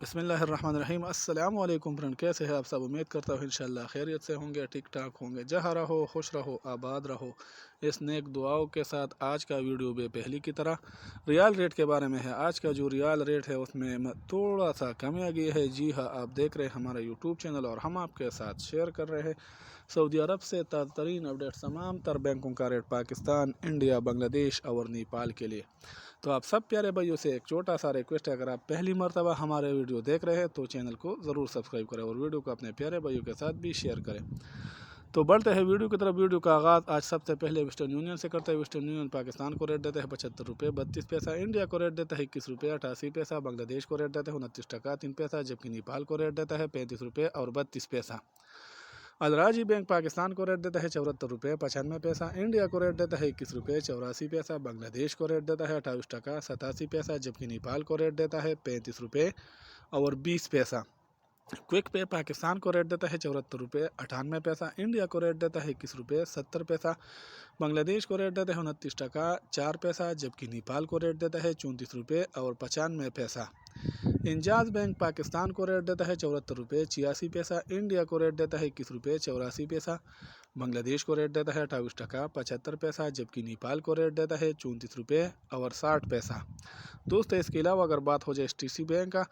बिस्मिल्लाहिर्रहमानिर्रहीम। अस्सलाम वालेकुम फ्रेंड, कैसे हैं आप सब? उम्मीद करता हूँ इंशाल्लाह खैरियत से होंगे, ठीक ठाक होंगे। जहाँ रहो खुश रहो आबाद रहो, इस नेक दुआओं के साथ आज का वीडियो भी पहली की तरह रियाल रेट के बारे में है। आज का जो रियाल रेट है उसमें थोड़ा सा कमी आ गई है। जी हाँ, आप देख रहे हैं हमारा यूट्यूब चैनल और हम आपके साथ शेयर कर रहे हैं सऊदी अरब से ताज़ा तरीन अपडेट, तमाम तर बैंकों का रेट पाकिस्तान, इंडिया, बांग्लादेश और नेपाल के लिए। तो आप सब प्यारे भाइयों से एक छोटा सा रिक्वेस्ट है, अगर आप पहली मर्तबा हमारे वीडियो देख रहे हैं तो चैनल को ज़रूर सब्सक्राइब करें और वीडियो को अपने प्यारे भाइयों के साथ भी शेयर करें। तो बढ़ते हैं वीडियो की तरफ। वीडियो का आगाज़ आज सबसे पहले वेस्टर्न यूनियन से करते हैं। वेस्टर्न यूनियन पाकिस्तान को रेट देता है 75 रुपये 32 पैसा, इंडिया को रेट देता है 21 रुपये 88 पैसा, बांग्लादेश को रेट देता है 29 टका 3 पैसा, जबकि नेपाल को रेट देता है 35 रुपये और 32 पैसा। अलराजी बैंक पाकिस्तान को रेट देता है 74 रुपये 95 पैसा, इंडिया को रेट देता है 21 रुपये 84 पैसा, बांग्लादेश को रेट देता है 28 टका 87 पैसा, जबकि नेपाल को रेट देता है 35 रुपये और 20 पैसा। क्विक पे पाकिस्तान को रेट देता है 74 रुपये 98 पैसा, इंडिया को रेट देता है 21 रुपये 70 पैसा, बांग्लादेश को रेट देता है 29 टका 4 पैसा, जबकि नेपाल को रेट देता है 34 रुपये और 95 पैसा। इंजाज बैंक पाकिस्तान को रेट देता है 74 रुपये 86 पैसा, इंडिया को रेट देता है 21 रुपये 84 पैसा, बांग्लादेश को रेट देता है 28 टका 75 पैसा, जबकि नेपाल को रेट देता है 34 रुपये और 60 पैसा। दोस्तों, इसके अलावा अगर बात हो जाए STC बैंक का,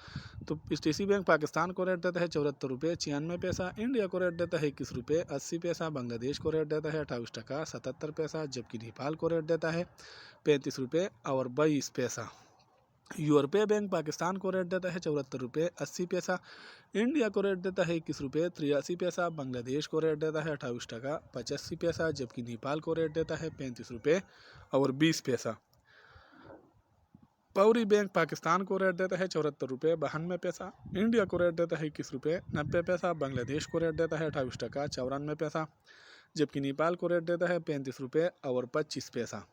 तो STC बैंक पाकिस्तान को रेट देता है 74 रुपये 96 पैसा, इंडिया को रेट देता है 21 रुपये 80 पैसा, बांग्लादेश को रेट देता है 28 टका 77 पैसा, जबकि नेपाल को रेट देता है 35 रुपये और 22 पैसा। यूरोपीय बैंक पाकिस्तान को रेट देता है 74 रुपये 80 पैसा, इंडिया को रेट देता है 21 रुपये 83 पैसा, बांग्लादेश को रेट देता है 28 टका 85 पैसा, जबकि नेपाल को रेट देता है 35 रुपये और 20 पैसा। पौरी बैंक पाकिस्तान को रेट देता है 74 रुपये 92 पैसा, इंडिया को रेट देता है 21 रुपये 90 पैसा, बांग्लादेश को रेट देता है 28 टका 94 पैसा, जबकि नेपाल को रेट देता है 35 रुपये और 25 पैसा।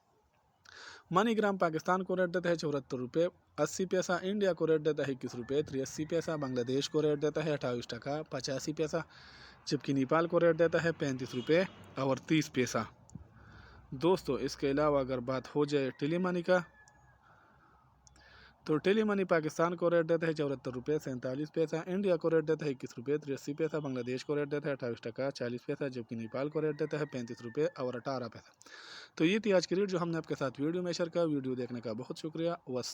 मनीग्राम पाकिस्तान को रेट देता है 74 रुपये 80 पैसा, इंडिया को रेट देता है 21 रुपये 83 पैसा, बांग्लादेश को रेट देता है 28 टका 85 पैसा, जबकि नेपाल को रेट देता है 35 रुपये और 30 पैसा। दोस्तों, इसके अलावा अगर बात हो जाए टेली मनी का, तो टेली मनी पाकिस्तान को रेट देता है 74 रुपये 47 पैसा, इंडिया को रेट देता है 21 रुपये 83 पैसा, बांग्लादेश को रेट देता है 28 टका 40 पैसा, जबकि नेपाल को रेट देता है 35 रुपये और 18 पैसा। तो ये थी आज की रीड जो हमने आपके साथ वीडियो में शेयर किया। वीडियो देखने का बहुत शुक्रिया।